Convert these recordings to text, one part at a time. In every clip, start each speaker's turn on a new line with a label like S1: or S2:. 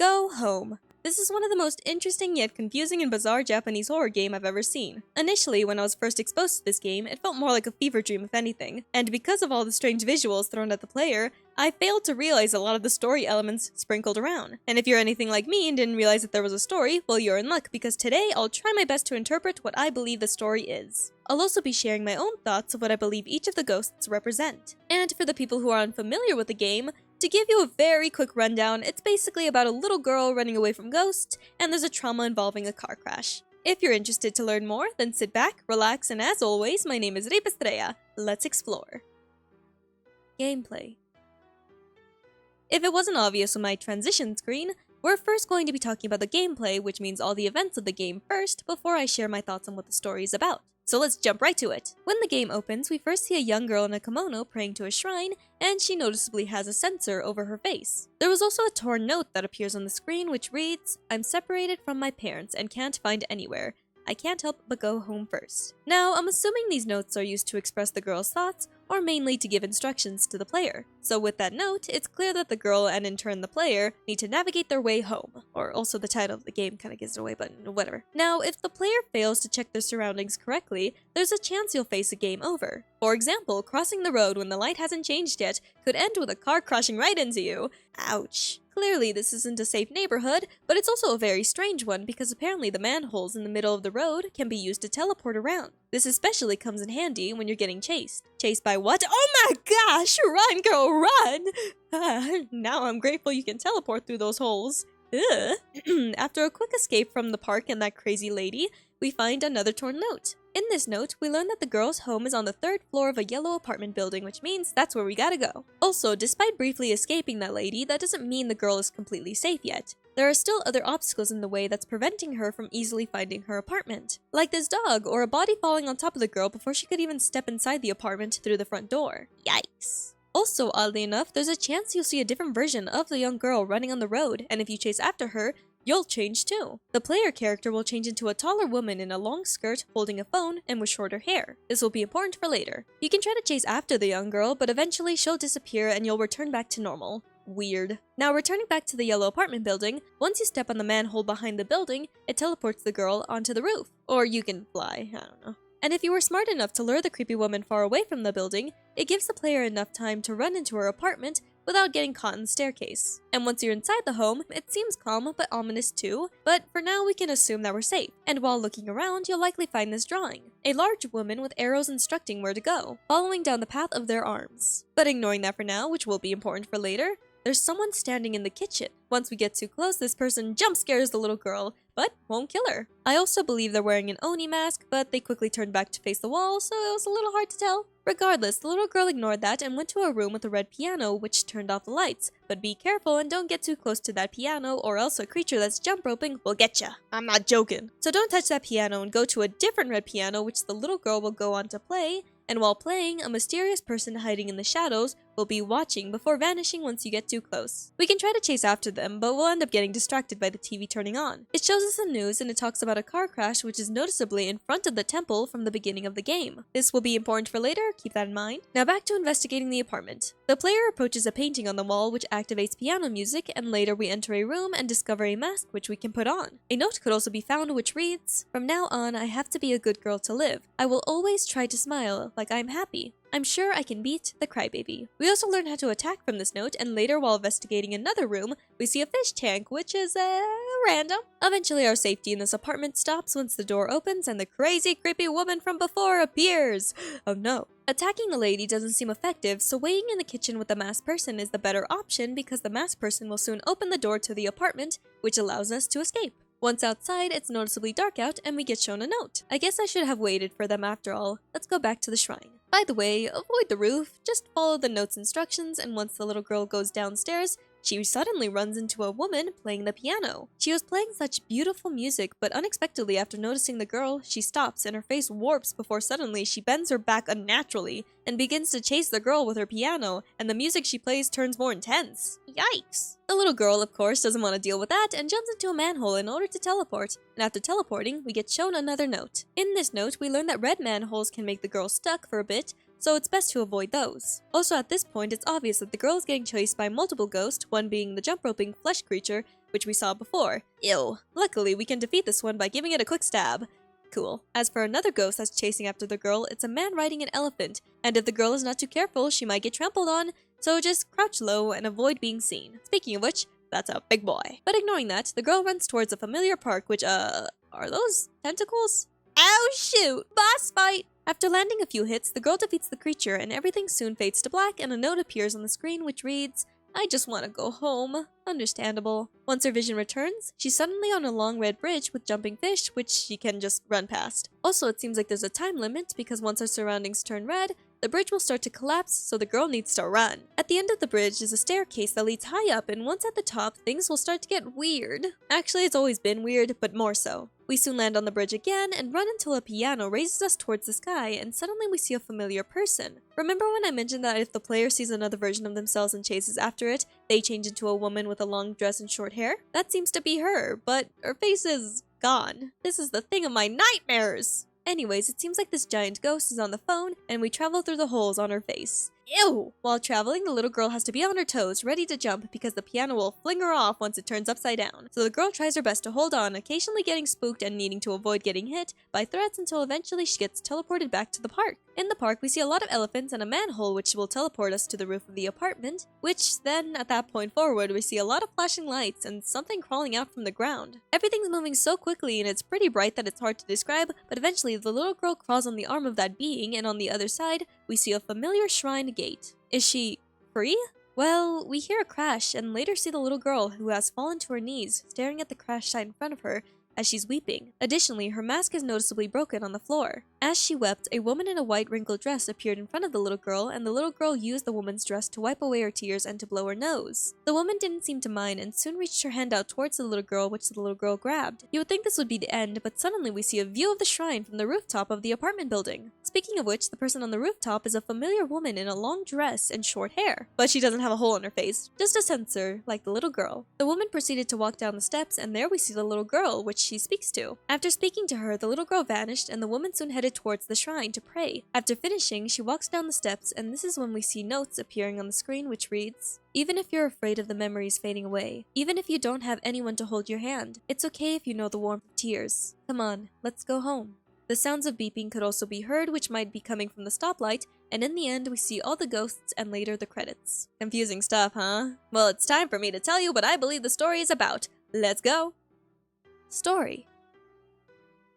S1: Go Home. This is one of the most interesting yet confusing and bizarre Japanese horror game I've ever seen. Initially, when I was first exposed to this game, it felt more like a fever dream if anything, and because of all the strange visuals thrown at the player, I failed to realize a lot of the story elements sprinkled around. And if you're anything like me and didn't realize that there was a story, well, you're in luck, because today I'll try my best to interpret what I believe the story is. I'll also be sharing my own thoughts of what I believe each of the ghosts represent. And for the people who are unfamiliar with the game, to give you a very quick rundown, it's basically about a little girl running away from ghosts, and there's a trauma involving a car crash. If you're interested to learn more, then sit back, relax, and as always, my name is Rip Estrella. Let's explore. Gameplay. If it wasn't obvious on my transition screen, we're first going to be talking about the gameplay, which means all the events of the game first, before I share my thoughts on what the story is about. So let's jump right to it. When the game opens, we first see a young girl in a kimono praying to a shrine, and she noticeably has a sensor over her face. There was also a torn note that appears on the screen which reads, "I'm separated from my parents and can't find anywhere. I can't help but go home first." Now, I'm assuming these notes are used to express the girl's thoughts, or mainly to give instructions to the player. So with that note, it's clear that the girl and in turn the player need to navigate their way home. Or also the title of the game kind of gives it away, but whatever. Now, if the player fails to check their surroundings correctly, there's a chance you'll face a game over. For example, crossing the road when the light hasn't changed yet could end with a car crashing right into you. Ouch. Clearly, this isn't a safe neighborhood, but it's also a very strange one because apparently the manholes in the middle of the road can be used to teleport around. This especially comes in handy when you're getting chased. Chased by what? Oh my gosh! Run, girl, run! Now I'm grateful you can teleport through those holes. Ugh. After a quick escape from the park and that crazy lady, we find another torn note. In this note, we learn that the girl's home is on the 3rd floor of a yellow apartment building, which means that's where we gotta go. Also, despite briefly escaping that lady, that doesn't mean the girl is completely safe yet. There are still other obstacles in the way that's preventing her from easily finding her apartment. Like this dog, or a body falling on top of the girl before she could even step inside the apartment through the front door. Yikes. Also, oddly enough, there's a chance you'll see a different version of the young girl running on the road, and if you chase after her, you'll change too. The player character will change into a taller woman in a long skirt holding a phone and with shorter hair. This will be important for later. You can try to chase after the young girl, but eventually she'll disappear and you'll return back to normal. Weird. Now, returning back to the yellow apartment building, once you step on the manhole behind the building, it teleports the girl onto the roof. Or you can fly, I don't know. And if you were smart enough to lure the creepy woman far away from the building, it gives the player enough time to run into her apartment without getting caught in the staircase. And once you're inside the home, it seems calm but ominous too, but for now we can assume that we're safe. And while looking around, you'll likely find this drawing. A large woman with arrows instructing where to go, following down the path of their arms. But ignoring that for now, which will be important for later, there's someone standing in the kitchen. Once we get too close, this person jump scares the little girl, but won't kill her. I also believe they're wearing an Oni mask, but they quickly turned back to face the wall, so it was a little hard to tell. Regardless, the little girl ignored that and went to a room with a red piano, which turned off the lights. But be careful and don't get too close to that piano, or else a creature that's jump roping will get ya. I'm not joking. So don't touch that piano and go to a different red piano, which the little girl will go on to play. And while playing, a mysterious person hiding in the shadows will be watching before vanishing once you get too close. We can try to chase after them, but we'll end up getting distracted by the TV turning on. It shows us the news and it talks about a car crash which is noticeably in front of the temple from the beginning of the game. This will be important for later, keep that in mind. Now back to investigating the apartment. The player approaches a painting on the wall which activates piano music, and later we enter a room and discover a mask which we can put on. A note could also be found which reads, "From now on, I have to be a good girl to live. I will always try to smile like I'm happy. I'm sure I can beat the crybaby." We also learn how to attack from this note, and later while investigating another room, we see a fish tank, which is random. Eventually our safety in this apartment stops once the door opens and the crazy creepy woman from before appears. Oh no. Attacking the lady doesn't seem effective, so waiting in the kitchen with the masked person is the better option because the masked person will soon open the door to the apartment, which allows us to escape. Once outside, it's noticeably dark out and we get shown a note. I guess I should have waited for them after all. Let's go back to the shrine. By the way, avoid the roof, just follow the note's instructions, and once the little girl goes downstairs, she suddenly runs into a woman playing the piano. She was playing such beautiful music, but unexpectedly after noticing the girl, she stops and her face warps before suddenly she bends her back unnaturally and begins to chase the girl with her piano, and the music she plays turns more intense. Yikes! The little girl, of course, doesn't want to deal with that and jumps into a manhole in order to teleport, and after teleporting, we get shown another note. In this note, we learn that red manholes can make the girl stuck for a bit, so it's best to avoid those. Also at this point, it's obvious that the girl is getting chased by multiple ghosts, one being the jump roping flesh creature, which we saw before. Ew. Luckily, we can defeat this one by giving it a quick stab. Cool. As for another ghost that's chasing after the girl, it's a man riding an elephant, and if the girl is not too careful, she might get trampled on, so just crouch low and avoid being seen. Speaking of which, that's a big boy. But ignoring that, the girl runs towards a familiar park, which, are those tentacles? Oh shoot! Boss fight! After landing a few hits, the girl defeats the creature, and everything soon fades to black, and a note appears on the screen which reads, "I just want to go home." Understandable. Once her vision returns, she's suddenly on a long red bridge with jumping fish, which she can just run past. Also, it seems like there's a time limit, because once her surroundings turn red, the bridge will start to collapse, so the girl needs to run. At the end of the bridge is a staircase that leads high up, and once at the top, things will start to get weird. Actually, it's always been weird, but more so. We soon land on the bridge again and run until a piano raises us towards the sky, and suddenly we see a familiar person. Remember when I mentioned that if the player sees another version of themselves and chases after it, they change into a woman with a long dress and short hair? That seems to be her, but her face is gone. This is the thing of my nightmares! Anyways, it seems like this giant ghost is on the phone, and we travel through the holes on her face. Ew! While traveling, the little girl has to be on her toes, ready to jump because the piano will fling her off once it turns upside down. So the girl tries her best to hold on, occasionally getting spooked and needing to avoid getting hit by threats until eventually she gets teleported back to the park. In the park, we see a lot of elephants and a manhole which will teleport us to the roof of the apartment, which then, at that point forward, we see a lot of flashing lights and something crawling out from the ground. Everything's moving so quickly and it's pretty bright that it's hard to describe, but eventually the little girl crawls on the arm of that being, and on the other side, we see a familiar shrine gate. Is she free? Well, we hear a crash and later see the little girl who has fallen to her knees, staring at the crash site in front of her as she's weeping. Additionally, her mask is noticeably broken on the floor. As she wept, a woman in a white wrinkled dress appeared in front of the little girl, and the little girl used the woman's dress to wipe away her tears and to blow her nose. The woman didn't seem to mind and soon reached her hand out towards the little girl, which the little girl grabbed. You would think this would be the end, but suddenly we see a view of the shrine from the rooftop of the apartment building. Speaking of which, the person on the rooftop is a familiar woman in a long dress and short hair, but she doesn't have a hole in her face, just a sensor, like the little girl. The woman proceeded to walk down the steps, and there we see the little girl, which she speaks to. After speaking to her, the little girl vanished, and the woman soon headed towards the shrine to pray. After finishing, she walks down the steps, and this is when we see notes appearing on the screen which reads, "Even if you're afraid of the memories fading away, even if you don't have anyone to hold your hand, it's okay if you know the warmth of tears. Come on, let's go home." The sounds of beeping could also be heard, which might be coming from the stoplight, and in the end we see all the ghosts and later the credits. Confusing stuff, huh? Well, it's time for me to tell you what I believe the story is about. Let's go! Story.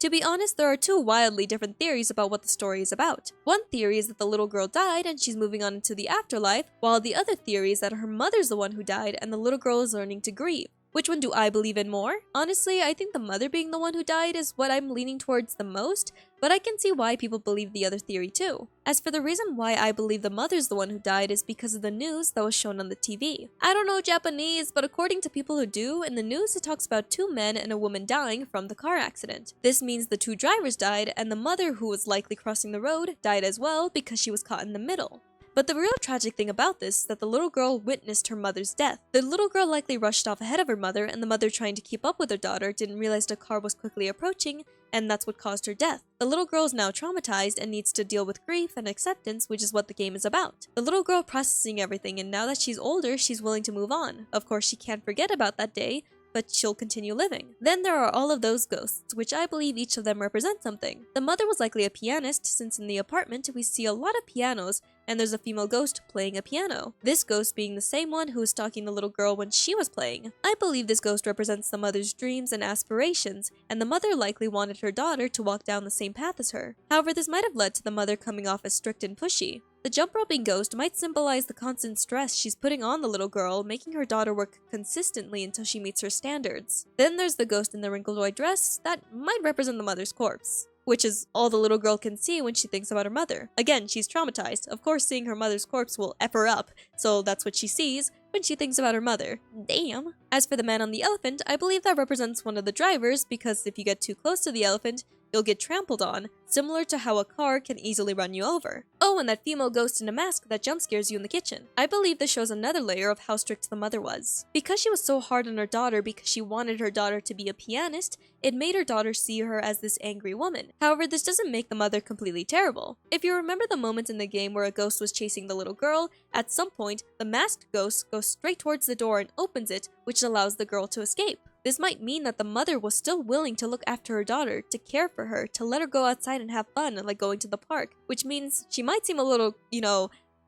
S1: To be honest, there are two wildly different theories about what the story is about. One theory is that the little girl died and she's moving on into the afterlife, while the other theory is that her mother's the one who died and the little girl is learning to grieve. Which one do I believe in more? Honestly, I think the mother being the one who died is what I'm leaning towards the most, but I can see why people believe the other theory too. As for the reason why I believe the mother's the one who died is because of the news that was shown on the TV. I don't know Japanese, but according to people who do, in the news it talks about 2 men and a woman dying from the car accident. This means the 2 drivers died, and the mother, who was likely crossing the road, died as well because she was caught in the middle. But the real tragic thing about this is that the little girl witnessed her mother's death. The little girl likely rushed off ahead of her mother, and the mother, trying to keep up with her daughter, didn't realize the car was quickly approaching, and that's what caused her death. The little girl is now traumatized and needs to deal with grief and acceptance, which is what the game is about. The little girl processing everything, and now that she's older, she's willing to move on. Of course, she can't forget about that day, but she'll continue living. Then there are all of those ghosts, which I believe each of them represent something. The mother was likely a pianist, since in the apartment we see a lot of pianos, and there's a female ghost playing a piano. This ghost being the same one who was stalking the little girl when she was playing. I believe this ghost represents the mother's dreams and aspirations, and the mother likely wanted her daughter to walk down the same path as her. However, this might have led to the mother coming off as strict and pushy. The jump roping ghost might symbolize the constant stress she's putting on the little girl, making her daughter work consistently until she meets her standards. Then there's the ghost in the wrinkled white dress that might represent the mother's corpse, which is all the little girl can see when she thinks about her mother. Again, she's traumatized. Of course, seeing her mother's corpse will F her up, so that's what she sees when she thinks about her mother. Damn. As for the man on the elephant, I believe that represents one of the drivers, because if you get too close to the elephant, you'll get trampled on, similar to how a car can easily run you over. Oh, and that female ghost in a mask that jump scares you in the kitchen. I believe this shows another layer of how strict the mother was. Because she was so hard on her daughter because she wanted her daughter to be a pianist, it made her daughter see her as this angry woman. However, this doesn't make the mother completely terrible. If you remember the moment in the game where a ghost was chasing the little girl, at some point, the masked ghost goes straight towards the door and opens it, which allows the girl to escape. This might mean that the mother was still willing to look after her daughter, to care for her, to let her go outside and have fun, like going to the park, which means she might seem a little,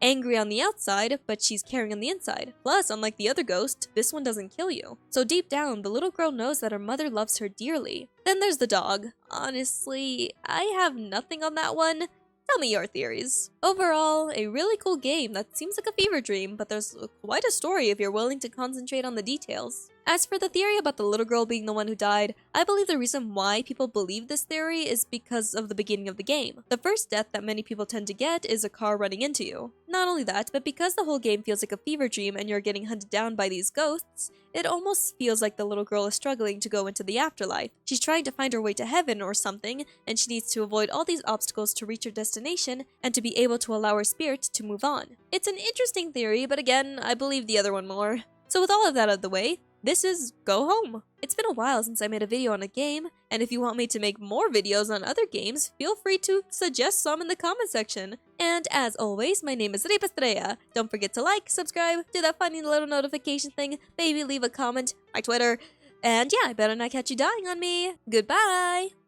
S1: angry on the outside, but she's caring on the inside. Plus, unlike the other ghost, this one doesn't kill you. So deep down, the little girl knows that her mother loves her dearly. Then there's the dog. Honestly, I have nothing on that one. Tell me your theories. Overall, a really cool game that seems like a fever dream, but there's quite a story if you're willing to concentrate on the details. As for the theory about the little girl being the one who died, I believe the reason why people believe this theory is because of the beginning of the game. The first death that many people tend to get is a car running into you. Not only that, but because the whole game feels like a fever dream and you're getting hunted down by these ghosts, it almost feels like the little girl is struggling to go into the afterlife. She's trying to find her way to heaven or something, and she needs to avoid all these obstacles to reach her destination and to be able to allow her spirit to move on. It's an interesting theory, but again, I believe the other one more. So with all of that out of the way, this is GoHome. It's been a while since I made a video on a game, and if you want me to make more videos on other games, feel free to suggest some in the comment section. And as always, my name is Estrella. Don't forget to like, subscribe, do that funny little notification thing, maybe leave a comment, my Twitter, and yeah, I better not catch you dying on me. Goodbye!